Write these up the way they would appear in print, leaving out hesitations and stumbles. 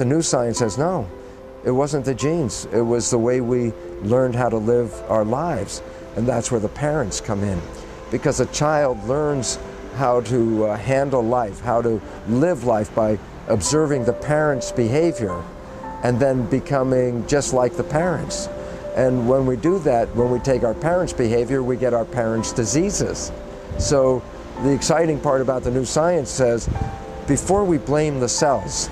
the new science says, no, it wasn't the genes. It was the way we learned how to live our lives. And that's where the parents come in. Because a child learns how to handle life, how to live life by observing the parents' behavior and then becoming just like the parents. And when we do that, when we take our parents' behavior, we get our parents' diseases. So the exciting part about the new science says, before we blame the cells,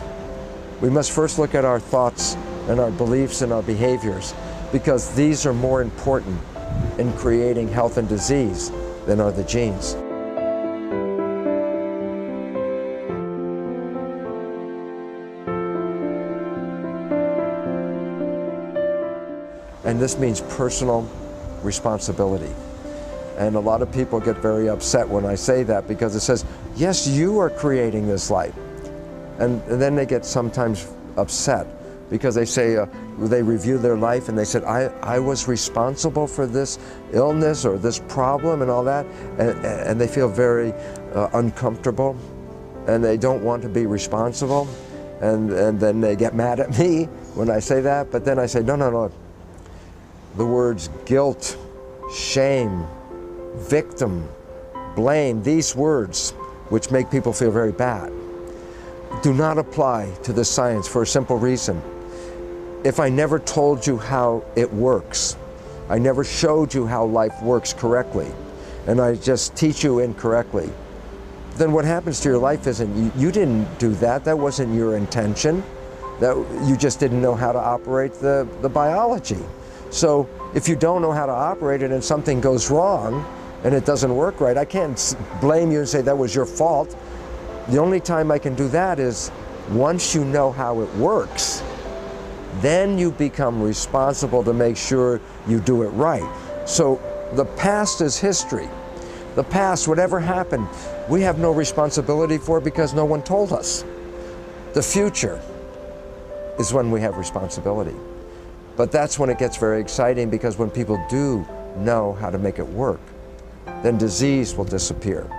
we must first look at our thoughts and our beliefs and our behaviors, because these are more important in creating health and disease than are the genes. And this means personal responsibility. And a lot of people get very upset when I say that, because it says, yes, you are creating this life. And then they get sometimes upset because they say, they review their life and they said, I was responsible for this illness or this problem and all that. And they feel very uncomfortable and they don't want to be responsible. And then they get mad at me when I say that. But then I say, no. The words guilt, shame, victim, blame, these words, which make people feel very bad, do not apply to the science for a simple reason. If I never told you how it works, I never showed you how life works correctly, and I just teach you incorrectly, then what happens to your life isn't, you didn't do that, that wasn't your intention, that you just didn't know how to operate the biology. So if you don't know how to operate it and something goes wrong and it doesn't work right, I can't blame you and say that was your fault. The only time I can do that is once you know how it works, then you become responsible to make sure you do it right. So the past is history. The past, whatever happened, we have no responsibility for because no one told us. The future is when we have responsibility. But that's when it gets very exciting, because when people do know how to make it work, then disease will disappear,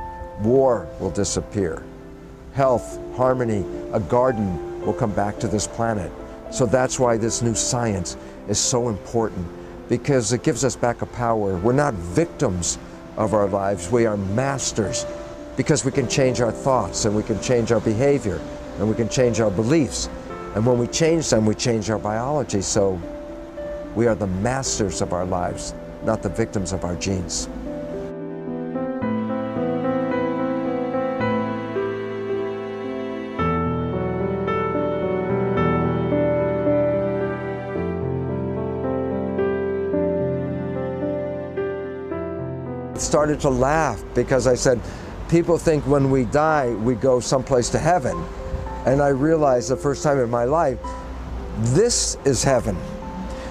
war will disappear, health, harmony, a garden will come back to this planet. So that's why this new science is so important, because it gives us back a power. We're not victims of our lives, we are masters, because we can change our thoughts and we can change our behavior and we can change our beliefs. And when we change them, we change our biology. So we are the masters of our lives, not the victims of our genes. I started to laugh because I said, people think when we die, we go someplace to heaven. And I realized the first time in my life, this is heaven.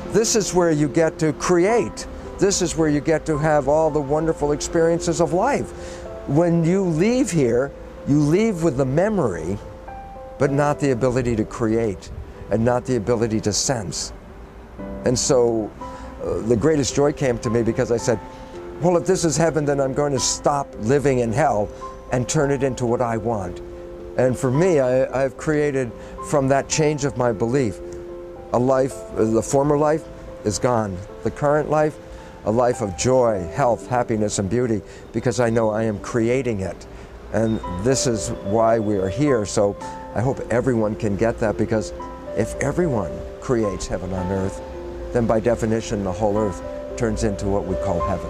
This is where you get to create. This is where you get to have all the wonderful experiences of life. When you leave here, you leave with the memory, but not the ability to create and not the ability to sense. And so the greatest joy came to me because I said, well, if this is heaven, then I'm going to stop living in hell and turn it into what I want. And for me, I've created from that change of my belief, a life, the former life is gone. The current life, a life of joy, health, happiness, and beauty, because I know I am creating it. And this is why we are here. So I hope everyone can get that, because if everyone creates heaven on earth, then by definition, the whole earth turns into what we call heaven.